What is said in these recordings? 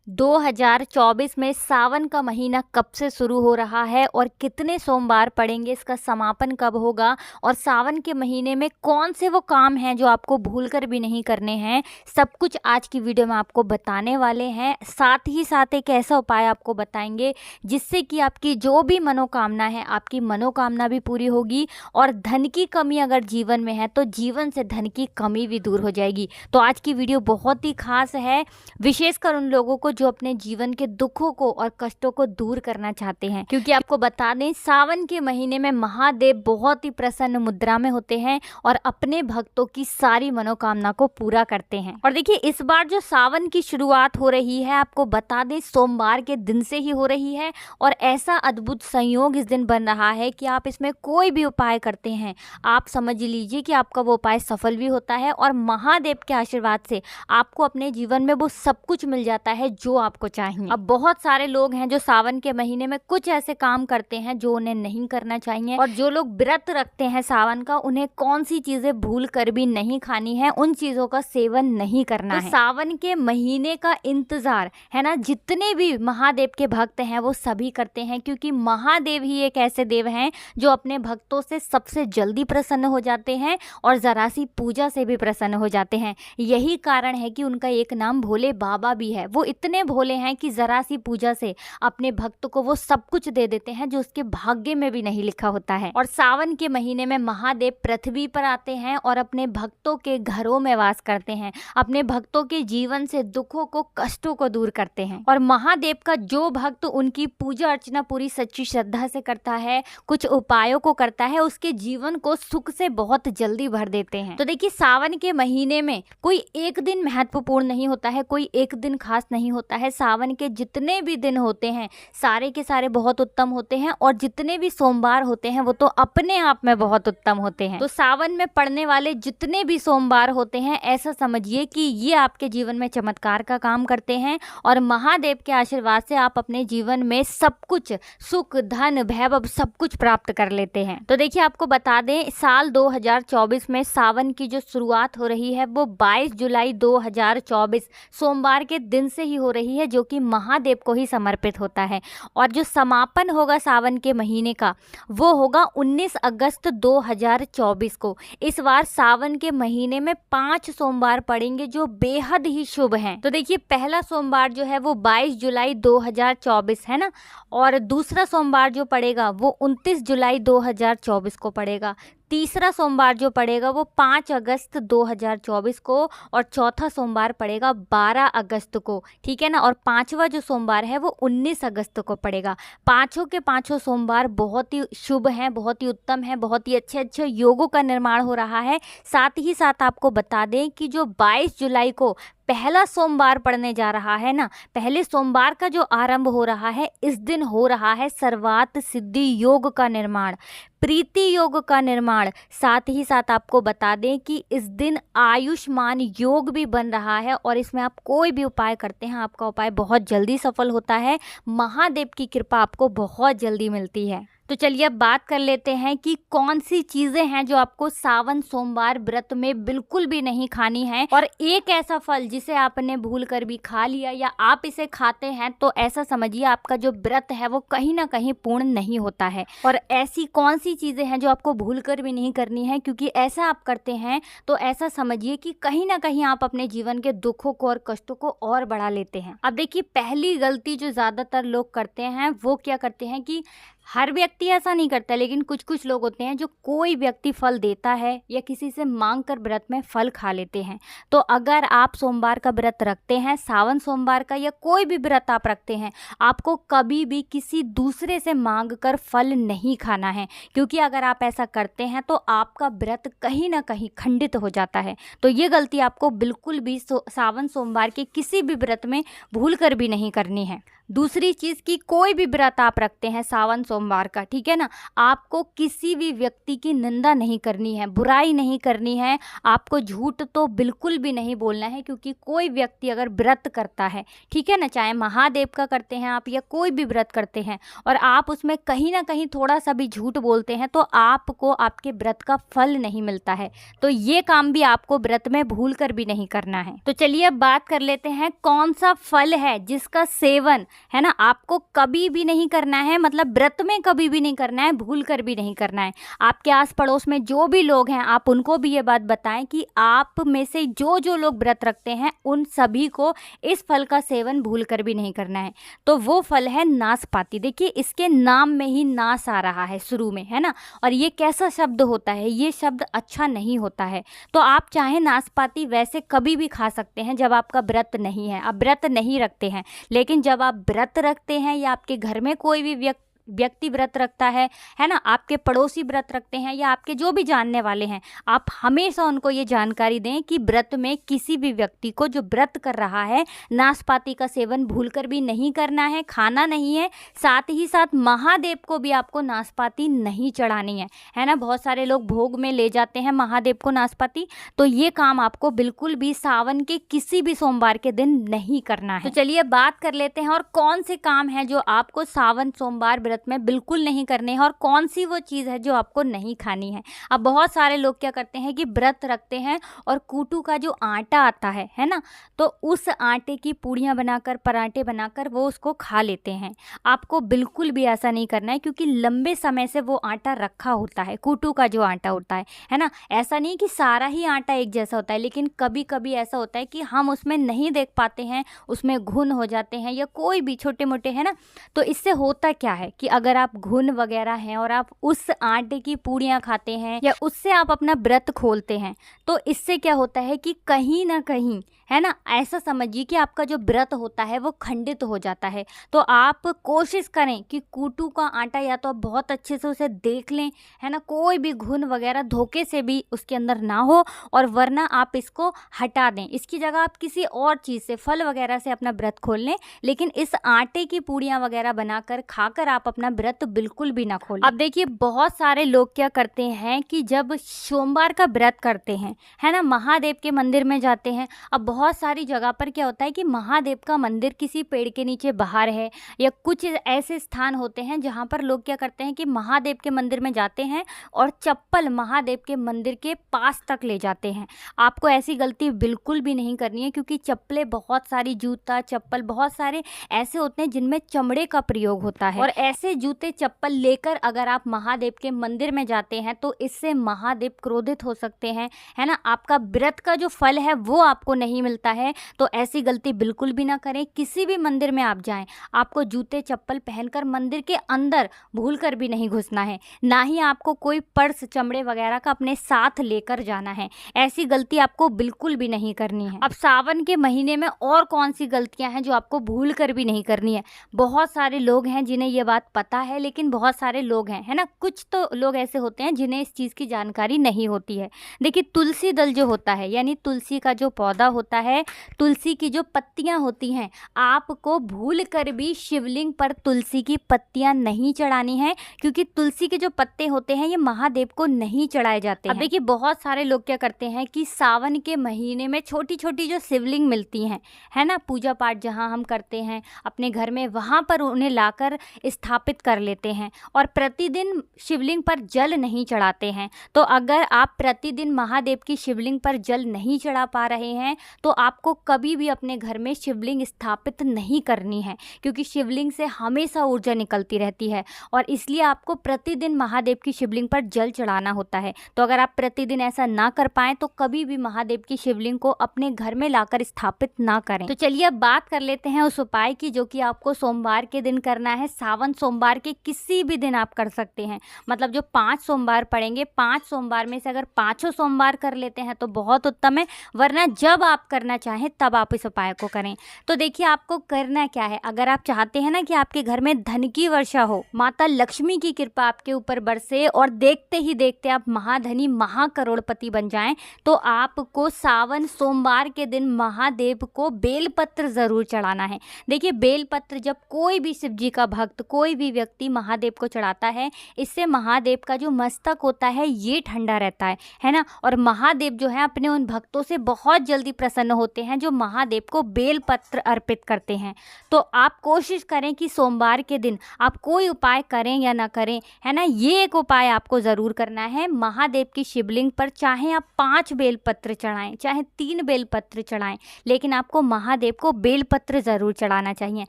2024 में सावन का महीना कब से शुरू हो रहा है और कितने सोमवार पड़ेंगे, इसका समापन कब होगा और सावन के महीने में कौन से वो काम हैं जो आपको भूलकर भी नहीं करने हैं, सब कुछ आज की वीडियो में आपको बताने वाले हैं। साथ ही साथ एक ऐसा उपाय आपको बताएंगे जिससे कि आपकी जो भी मनोकामना है, आपकी मनोकामना भी पूरी होगी और धन की कमी अगर जीवन में है तो जीवन से धन की कमी भी दूर हो जाएगी। तो आज की वीडियो बहुत ही खास है, विशेषकर उन लोगों को जो अपने जीवन के दुखों को और कष्टों को दूर करना चाहते हैं, क्योंकि आपको बता दें सावन के महीने में महादेव बहुत ही प्रसन्न मुद्रा में होते हैं और अपने भक्तों की सारी मनोकामना को पूरा करते हैं। और देखिए इस बार जो सावन की शुरुआत हो रही है, आपको बता दें सोमवार के दिन से ही हो रही है और ऐसा अद्भुत संयोग इस दिन बन रहा है कि आप इसमें कोई भी उपाय करते हैं, आप समझ लीजिए कि आपका वो उपाय सफल भी होता है और महादेव के आशीर्वाद से आपको अपने जीवन में वो सब कुछ मिल जाता है जो आपको चाहिए। अब बहुत सारे लोग हैं जो सावन के महीने में कुछ ऐसे काम करते हैं जो उन्हें नहीं करना चाहिए, और जो लोग व्रत रखते हैं सावन का, उन्हें कौन सी चीजें भूल कर भी नहीं खानी है, उन चीजों का सेवन नहीं करना है। सावन के महीने का इंतजार है ना, जितने भी महादेव के भक्त हैं वो सभी करते हैं, क्योंकि महादेव ही एक ऐसे देव हैं जो अपने भक्तों से सबसे जल्दी प्रसन्न हो जाते हैं और जरा सी पूजा से भी प्रसन्न हो जाते हैं। यही कारण है कि उनका एक नाम भोले बाबा भी है। वो इतने भोले हैं कि जरा सी पूजा से अपने भक्त को वो सब कुछ दे देते हैं जो उसके भाग्य में भी नहीं लिखा होता है। और सावन के महीने में महादेव पृथ्वी पर आते हैं और अपने भक्तों के घरों में वास करते हैं, अपने भक्तों के जीवन से दुखों को, कष्टों को दूर करते हैं। और महादेव का जो भक्त उनकी पूजा अर्चना पूरी सच्ची श्रद्धा से करता है, कुछ उपायों को करता है, उसके जीवन को सुख से बहुत जल्दी भर देते हैं। तो देखिए सावन के महीने में कोई एक दिन महत्वपूर्ण नहीं होता है, कोई एक दिन खास नहीं होता है। सावन के जितने भी दिन होते हैं सारे के सारे बहुत उत्तम होते हैं और जितने भी सोमवार होते हैं वो तो अपने आप में बहुत उत्तम होते हैं। तो सावन में पड़ने वाले जितने भी सोमवार होते हैं ऐसा समझिए कि ये आपके जीवन में चमत्कार का काम करते हैं और महादेव के आशीर्वाद से आप अपने जीवन में सब कुछ, सुख, धन, वैभव सब कुछ प्राप्त कर लेते हैं। तो देखिए आपको बता दें साल 2024 में सावन की जो शुरुआत हो रही है वो 22 जुलाई 2024 सोमवार के दिन से ही हो रही है, जो कि महादेव को ही समर्पित होता है। और जो समापन होगा सावन के महीने का वो होगा 19 अगस्त 2024 को। इस बार सावन के महीने में 5 सोमवार पड़ेंगे जो बेहद ही शुभ हैं। तो देखिए पहला सोमवार जो है वो 22 जुलाई 2024 है ना, और दूसरा सोमवार जो पड़ेगा वो 29 जुलाई 2024 को पड़ेगा। तीसरा सोमवार जो पड़ेगा वो 5 अगस्त 2024 को और चौथा सोमवार पड़ेगा 12 अगस्त को, ठीक है ना। और पांचवा जो सोमवार है वो 19 अगस्त को पड़ेगा। पांचों के पांचों सोमवार बहुत ही शुभ हैं, बहुत ही उत्तम हैं, बहुत ही अच्छे अच्छे योगों का निर्माण हो रहा है। साथ ही साथ आपको बता दें कि जो 22 जुलाई को पहला सोमवार पड़ने जा रहा है ना, पहले सोमवार का जो आरंभ हो रहा है, इस दिन हो रहा है सर्वार्थ सिद्धि योग का निर्माण, प्रीति योग का निर्माण। साथ ही साथ आपको बता दें कि इस दिन आयुष्मान योग भी बन रहा है और इसमें आप कोई भी उपाय करते हैं आपका उपाय बहुत जल्दी सफल होता है। महादेव की कृपा आपको बहुत जल्दी मिलती है। तो चलिए अब बात कर लेते हैं कि कौन सी चीजें हैं जो आपको सावन सोमवार व्रत में बिल्कुल भी नहीं खानी है, और एक ऐसा फल जिसे आपने भूल कर भी खा लिया या आप इसे खाते हैं तो ऐसा समझिए आपका जो व्रत है वो कहीं ना कहीं पूर्ण नहीं होता है। और ऐसी कौन सी चीजें हैं जो आपको भूल कर भी नहीं करनी है, क्योंकि ऐसा आप करते हैं तो ऐसा समझिए कि कहीं ना कहीं आप अपने जीवन के दुखों को और कष्टों को और बढ़ा लेते हैं। अब देखिए पहली गलती जो ज्यादातर लोग करते हैं वो क्या करते हैं कि हर व्यक्ति ऐसा नहीं करता, लेकिन कुछ कुछ लोग होते हैं जो कोई व्यक्ति फल देता है या किसी से मांग कर व्रत में फल खा लेते हैं। तो अगर आप सोमवार का व्रत रखते हैं, सावन सोमवार का या कोई भी व्रत आप रखते हैं, आपको कभी भी किसी दूसरे से मांग कर फल नहीं खाना है, क्योंकि अगर आप ऐसा करते हैं तो आपका व्रत कहीं ना कहीं खंडित हो जाता है। तो ये गलती आपको बिल्कुल भी सावन सोमवार के किसी भी व्रत में भूल कर भी नहीं करनी है। दूसरी चीज़ कि कोई भी व्रत आप रखते हैं सावन सोमवार का, ठीक है ना। आपको किसी भी व्यक्ति की निंदा नहीं करनी है, बुराई नहीं करनी है, आपको झूठ तो बिल्कुल भी नहीं बोलना है, क्योंकि कोई व्यक्ति अगर व्रत करता है, ठीक है ना, चाहे महादेव का करते हैं आप या कोई भी व्रत करते हैं, और आप उसमें कहीं ना कहीं थोड़ा सा भी झूठ बोलते हैं तो आपको आपके व्रत का फल नहीं मिलता है। तो ये काम भी आपको व्रत में भूल कर भी नहीं करना है। तो चलिए अब बात कर लेते हैं कौन सा फल है जिसका सेवन है ना आपको कभी भी नहीं करना है, मतलब व्रत में कभी भी नहीं करना है, भूल कर भी नहीं करना है। आपके आस पड़ोस में जो भी लोग हैं आप उनको भी ये बात बताएं कि आप में से जो जो लोग व्रत रखते हैं उन सभी को इस फल का सेवन भूल कर भी नहीं करना है। तो वो फल है नाशपाती। देखिए इसके नाम में ही नाश आ रहा है शुरू में, है ना, और ये कैसा शब्द होता है, ये शब्द अच्छा नहीं होता है। तो आप चाहे नाशपाती वैसे कभी भी खा सकते हैं जब आपका व्रत नहीं है, आप व्रत नहीं रखते हैं, लेकिन जब आप व्रत रखते हैं या आपके घर में कोई भी व्यक्ति व्रत रखता है ना, आपके पड़ोसी व्रत रखते हैं या आपके जो भी जानने वाले हैं, आप हमेशा उनको ये जानकारी दें कि व्रत में किसी भी व्यक्ति को जो व्रत कर रहा है नाशपाती का सेवन भूलकर भी नहीं करना है, खाना नहीं है। साथ ही साथ महादेव को भी आपको नाशपाती नहीं चढ़ानी है ना। बहुत सारे लोग भोग में ले जाते हैं महादेव को नाशपाती, तो ये काम आपको बिल्कुल भी सावन के किसी भी सोमवार के दिन नहीं करना है। तो चलिए बात कर लेते हैं और कौन से काम है जो आपको सावन सोमवार व्रत में बिल्कुल नहीं करने हैं और कौन सी वो चीज़ है जो आपको नहीं खानी है। अब बहुत सारे लोग क्या करते हैं कि व्रत रखते हैं और कूटू का जो आटा आता है ना, तो उस आटे की पूड़ियाँ बनाकर पराठे बनाकर वो उसको खा लेते हैं। आपको बिल्कुल भी ऐसा नहीं करना है, क्योंकि लंबे समय से वो आटा रखा होता है, कूटू का जो आटा होता है ना। ऐसा नहीं कि सारा ही आटा एक जैसा होता है, लेकिन कभी कभी ऐसा होता है कि हम उसमें नहीं देख पाते हैं, उसमें घुन हो जाते हैं या कोई भी छोटे मोटे, है ना। तो इससे होता क्या है कि अगर आप घुन वगैरह हैं और आप उस आटे की पूड़ियाँ खाते हैं या उससे आप अपना व्रत खोलते हैं, तो इससे क्या होता है कि कहीं ना कहीं, है ना, ऐसा समझिए कि आपका जो व्रत होता है वो खंडित हो जाता है। तो आप कोशिश करें कि कूटू का आटा या तो आप बहुत अच्छे से उसे देख लें, है ना, कोई भी घुन वगैरह धोखे से भी उसके अंदर ना हो, और वरना आप इसको हटा दें। इसकी जगह आप किसी और चीज़ से, फल वगैरह से अपना व्रत खोल लें, लेकिन इस आटे की पूड़ियाँ वगैरह बनाकर खाकर आप अपना व्रत बिल्कुल भी ना खोलें। अब देखिए बहुत सारे लोग क्या करते हैं कि जब सोमवार का व्रत करते हैं, है ना, महादेव के मंदिर में जाते हैं। अब बहुत सारी जगह पर क्या होता है कि महादेव का मंदिर किसी पेड़ के नीचे बाहर है, या कुछ ऐसे स्थान होते हैं जहाँ पर लोग क्या करते हैं कि महादेव के मंदिर में जाते हैं और चप्पल महादेव के मंदिर के पास तक ले जाते हैं। आपको ऐसी गलती बिल्कुल भी नहीं करनी है, क्योंकि चप्पलें बहुत सारी, जूता चप्पल बहुत सारे ऐसे होते हैं जिनमें चमड़े का प्रयोग होता है, और ऐसे जूते चप्पल लेकर अगर आप महादेव के मंदिर में जाते हैं तो इससे महादेव क्रोधित हो सकते हैं, है ना। आपका व्रत का जो फल है वो आपको नहीं मिलता है। तो ऐसी गलती बिल्कुल भी ना करें। किसी भी मंदिर में आप जाएं, आपको जूते चप्पल पहनकर मंदिर के अंदर भूलकर भी नहीं घुसना है, ना ही आपको कोई पर्स चमड़े वगैरह का अपने साथ लेकर जाना है। ऐसी गलती आपको बिल्कुल भी नहीं करनी है। अब सावन के महीने में और कौन सी गलतियां हैं जो आपको भूल कर भी नहीं करनी है। बहुत सारे लोग हैं जिन्हें ये बात पता है, लेकिन बहुत सारे लोग हैं, है ना, कुछ तो लोग ऐसे होते हैं जिन्हें इस चीज़ की जानकारी नहीं होती है। देखिए तुलसी दल जो होता है, यानी तुलसी का जो पौधा होता है, तुलसी की जो पत्तियां होती हैं, आपको भूल कर भी शिवलिंग पर तुलसी की पत्तियां नहीं चढ़ानी है, क्योंकि तुलसी के जो पत्ते होते हैं ये महादेव को नहीं चढ़ाए जाते हैं। अब देखिए बहुत सारे लोग क्या करते हैं कि सावन के महीने में छोटी छोटी जो शिवलिंग मिलती हैं, है ना, पूजा पाठ जहाँ हम करते हैं अपने घर में, वहाँ पर उन्हें लाकर स्थापित कर लेते हैं और प्रतिदिन शिवलिंग पर जल नहीं चढ़ाते हैं। तो अगर आप प्रतिदिन महादेव की शिवलिंग पर जल नहीं चढ़ा पा रहे हैं तो आपको कभी भी अपने घर में शिवलिंग स्थापित नहीं करनी है, क्योंकि शिवलिंग से हमेशा ऊर्जा निकलती रहती है और इसलिए आपको प्रतिदिन महादेव की शिवलिंग पर जल चढ़ाना होता है। तो अगर आप प्रतिदिन ऐसा ना कर पाएँ तो कभी भी महादेव की शिवलिंग को अपने घर में लाकर स्थापित ना करें। तो चलिए अब बात कर लेते हैं उस उपाय की जो कि आपको सोमवार के दिन करना है। सावन सोमवार के किसी भी दिन आप कर सकते हैं, मतलब जो 5 सोमवार पड़ेंगे, 5 सोमवार में से अगर 5 सोमवार कर लेते हैं तो बहुत उत्तम है, वरना जब आप करना चाहें तब आप इस उपाय को करें। तो देखिए आपको करना क्या है, अगर आप चाहते हैं ना कि आपके घर में धन की वर्षा हो, माता लक्ष्मी की कृपा आपके ऊपर बरसे और देखते ही देखते आप महाधनी महाकरोड़पति बन जाएं, तो आपको सावन सोमवार के दिन महादेव को बेलपत्र ज़रूर चढ़ाना है। देखिए बेलपत्र जब कोई भी शिव जी का भक्त, कोई भी व्यक्ति महादेव को चढ़ाता है, इससे महादेव का जो मस्तक होता है ये ठंडा रहता है ना। और महादेव जो है अपने उन भक्तों से बहुत जल्दी प्रसन्न होते हैं जो महादेव को बेलपत्र अर्पित करते हैं। तो आप कोशिश करें कि सोमवार के दिन आप कोई उपाय करें या ना करें, है ना, ये एक उपाय आपको ज़रूर करना है। महादेव की शिवलिंग पर चाहे आप 5 बेलपत्र चढ़ाएं, चाहे 3 बेलपत्र चढ़ाएं, लेकिन आपको महादेव को बेलपत्र ज़रूर चढ़ाना चाहिए।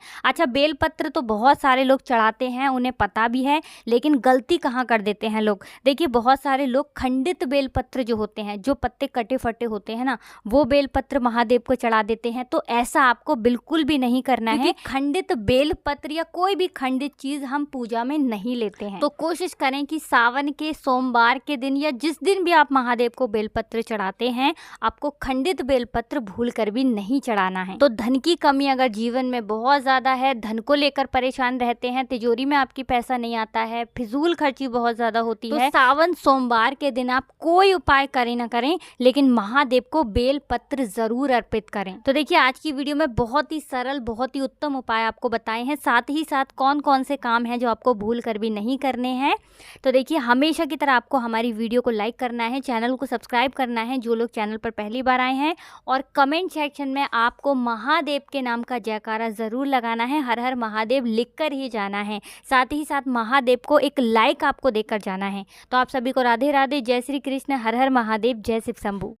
अच्छा, बेलपत्र तो बहुत सारे लोग चढ़ाते हैं, उन्हें पता भी है, लेकिन गलती कहाँ कर देते हैं लोग। देखिए बहुत सारे लोग खंडित बेलपत्र जो होते हैं, जो पत्ते कटे फटे होते हैं ना, वो बेलपत्र महादेव को चढ़ा देते हैं। तो ऐसा आपको बिल्कुल भी नहीं करना है। खंडित बेलपत्र या कोई भी खंडित चीज़ हम पूजा में नहीं लेते हैं। तो कोशिश करें कि सावन के सोमवार के दिन या जिस दिन भी आप महादेव को बेलपत्र चढ़ाते हैं, आपको खंडित बेलपत्र भूल कर भी नहीं चढ़ाना है। तो धन की कमी अगर जीवन में बहुत ज़्यादा है, धन को लेकर परेशान रहते हैं, तिजोरी में आपकी पैसा नहीं आता है, फिजूल खर्ची बहुत ज़्यादा होती है, सावन सोमवार के दिन आप कोई उपाय करें ना करें, लेकिन महादेव को बेलपत्र ज़रूर अर्पित करें। तो देखिए आज की वीडियो में बहुत ही सरल, बहुत ही उत्तम उपाय आपको बताए हैं, साथ ही साथ कौन कौन से काम हैं जो आपको भूल कर भी नहीं करने हैं। तो देखिए हमेशा की तरह आपको हमारी वीडियो को लाइक करना है, चैनल को सब्सक्राइब करना है जो लोग चैनल पर पहली बार आए हैं, और कमेंट सेक्शन में आपको महादेव के नाम का जयकारा ज़रूर लगाना है, हर हर महादेव लिख कर ही जाना है। साथ ही साथ महादेव को एक लाइक आपको देकर जाना है। तो आप सभी को राधे राधे, जय श्री कृष्ण, हर हर महादेव, जय शिव शंभू।